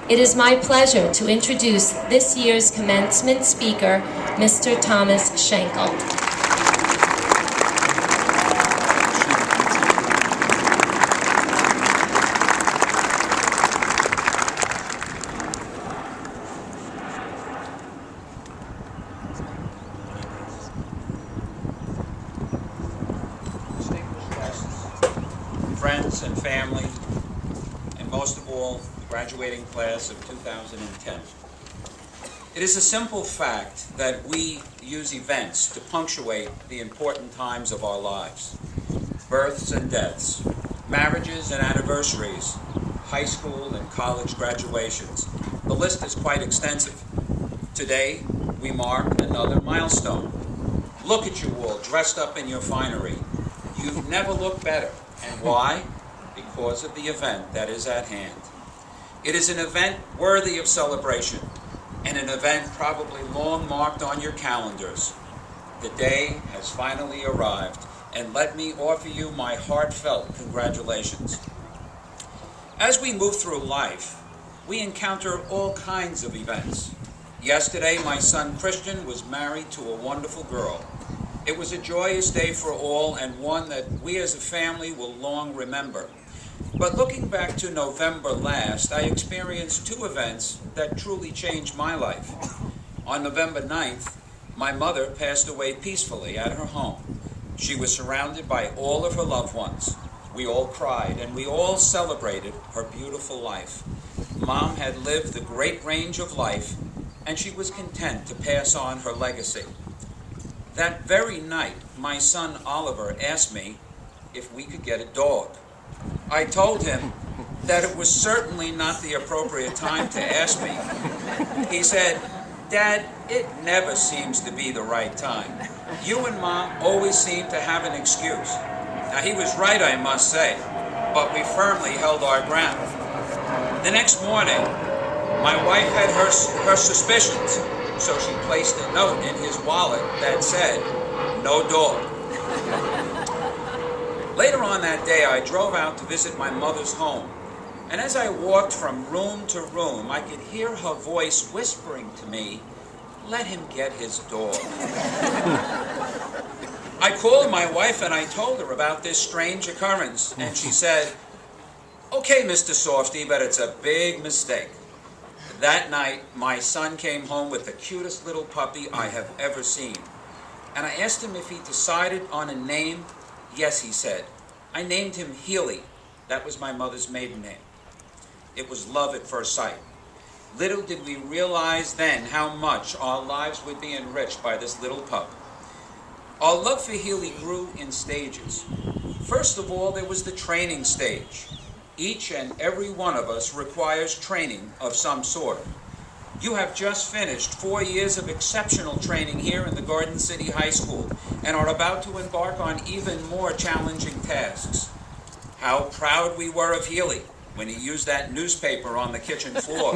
It is my pleasure to introduce this year's commencement speaker, Mr. Thomas Schenkel. Friends and family, and most of all, the graduating class of 2010. It is a simple fact that we use events to punctuate the important times of our lives. Births and deaths, marriages and anniversaries, high school and college graduations. The list is quite extensive. Today, we mark another milestone. Look at you all dressed up in your finery. You've never looked better. And why? Because of the event that is at hand. It is an event worthy of celebration, and an event probably long marked on your calendars. The day has finally arrived, and let me offer you my heartfelt congratulations. As we move through life, we encounter all kinds of events. Yesterday, my son Christian was married to a wonderful girl. It was a joyous day for all, and one that we as a family will long remember. But looking back to November last, I experienced two events that truly changed my life. On November 9th, my mother passed away peacefully at her home. She was surrounded by all of her loved ones. We all cried, and we all celebrated her beautiful life. Mom had lived a great range of life, and she was content to pass on her legacy. That very night, my son Oliver asked me if we could get a dog. I told him that it was certainly not the appropriate time to ask me. He said, "Dad, it never seems to be the right time. You and Mom always seem to have an excuse." Now, he was right, I must say, but we firmly held our ground. The next morning, my wife had her suspicions. So she placed a note in his wallet that said, "No dog." Later on that day, I drove out to visit my mother's home. And as I walked from room to room, I could hear her voice whispering to me, "Let him get his dog." I called my wife and I told her about this strange occurrence. And she said, "Okay, Mr. Softy, but it's a big mistake." That night, my son came home with the cutest little puppy I have ever seen. And I asked him if he decided on a name. Yes, he said. I named him Healy. That was my mother's maiden name. It was love at first sight. Little did we realize then how much our lives would be enriched by this little pup. Our love for Healy grew in stages. First of all, there was the training stage. Each and every one of us requires training of some sort. You have just finished 4 years of exceptional training here in the Garden City High School and are about to embark on even more challenging tasks. How proud we were of Healy when he used that newspaper on the kitchen floor.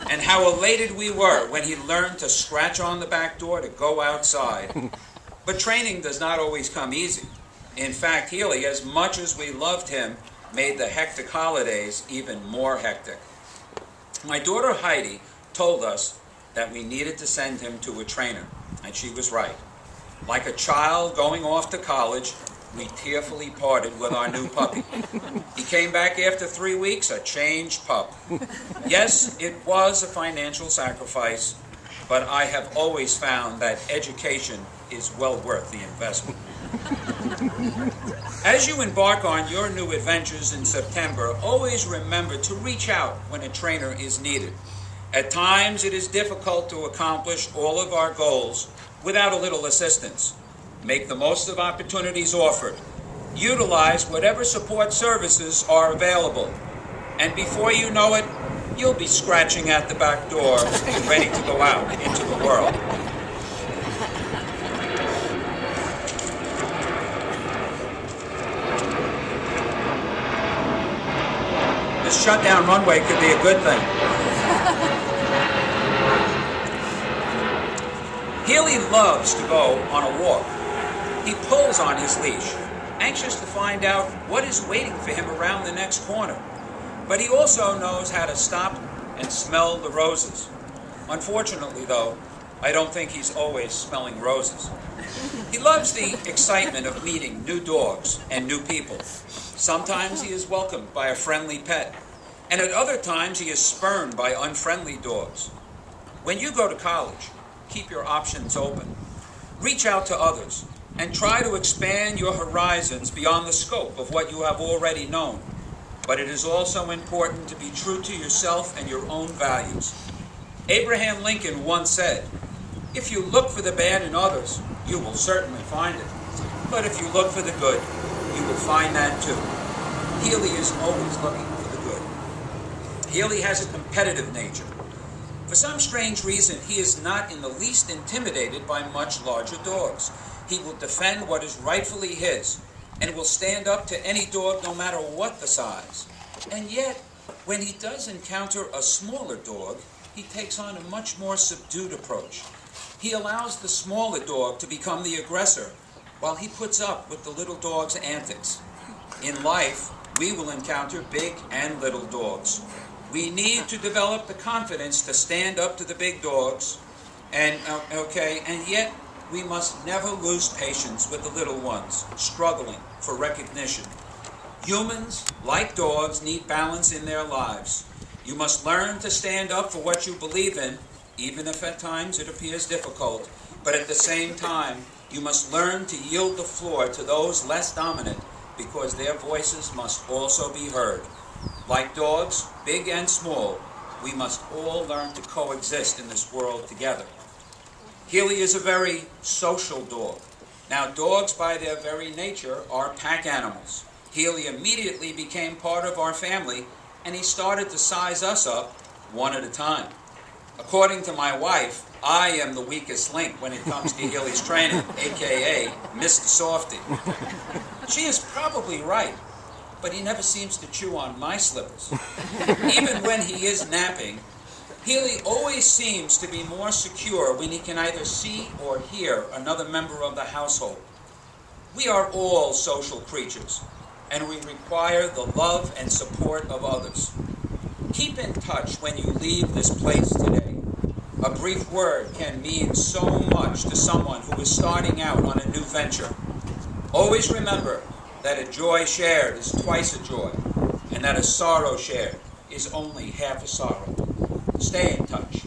And how elated we were when he learned to scratch on the back door to go outside. But training does not always come easy. In fact, Healy, as much as we loved him, made the hectic holidays even more hectic. My daughter Heidi told us that we needed to send him to a trainer, and she was right. Like a child going off to college, we tearfully parted with our new puppy. He came back after 3 weeks, a changed pup. Yes, it was a financial sacrifice, but I have always found that education is well worth the investment. As you embark on your new adventures in September, always remember to reach out when a trainer is needed. At times, it is difficult to accomplish all of our goals without a little assistance. Make the most of opportunities offered. Utilize whatever support services are available. And before you know it, you'll be scratching at the back door, ready to go out into the world. This shutdown runway could be a good thing. Healy loves to go on a walk. He pulls on his leash, anxious to find out what is waiting for him around the next corner. But he also knows how to stop and smell the roses. Unfortunately, though, I don't think he's always smelling roses. He loves the excitement of meeting new dogs and new people. Sometimes he is welcomed by a friendly pet, and at other times he is spurned by unfriendly dogs. When you go to college, keep your options open. Reach out to others, and try to expand your horizons beyond the scope of what you have already known. But it is also important to be true to yourself and your own values. Abraham Lincoln once said, "If you look for the bad in others, you will certainly find it. But if you look for the good, you will find that too." Healy is always looking for the good. Healy has a competitive nature. For some strange reason, he is not in the least intimidated by much larger dogs. He will defend what is rightfully his, and will stand up to any dog no matter what the size. And yet, when he does encounter a smaller dog, he takes on a much more subdued approach. He allows the smaller dog to become the aggressor, while he puts up with the little dog's antics. In life, we will encounter big and little dogs. We need to develop the confidence to stand up to the big dogs, and yet we must never lose patience with the little ones, struggling for recognition. Humans, like dogs, need balance in their lives. You must learn to stand up for what you believe in, even if at times it appears difficult, but at the same time, you must learn to yield the floor to those less dominant, because their voices must also be heard. Like dogs, big and small, we must all learn to coexist in this world together. Healy is a very social dog. Now, dogs by their very nature are pack animals. Healy immediately became part of our family, and he started to size us up one at a time. According to my wife, I am the weakest link when it comes to Healy's training, a.k.a. Mr. Softy. She is probably right, but he never seems to chew on my slippers. Even when he is napping, Healy always seems to be more secure when he can either see or hear another member of the household. We are all social creatures, and we require the love and support of others. Keep in touch when you leave this place today. A brief word can mean so much to someone who is starting out on a new venture. Always remember that a joy shared is twice a joy, and that a sorrow shared is only half a sorrow. Stay in touch.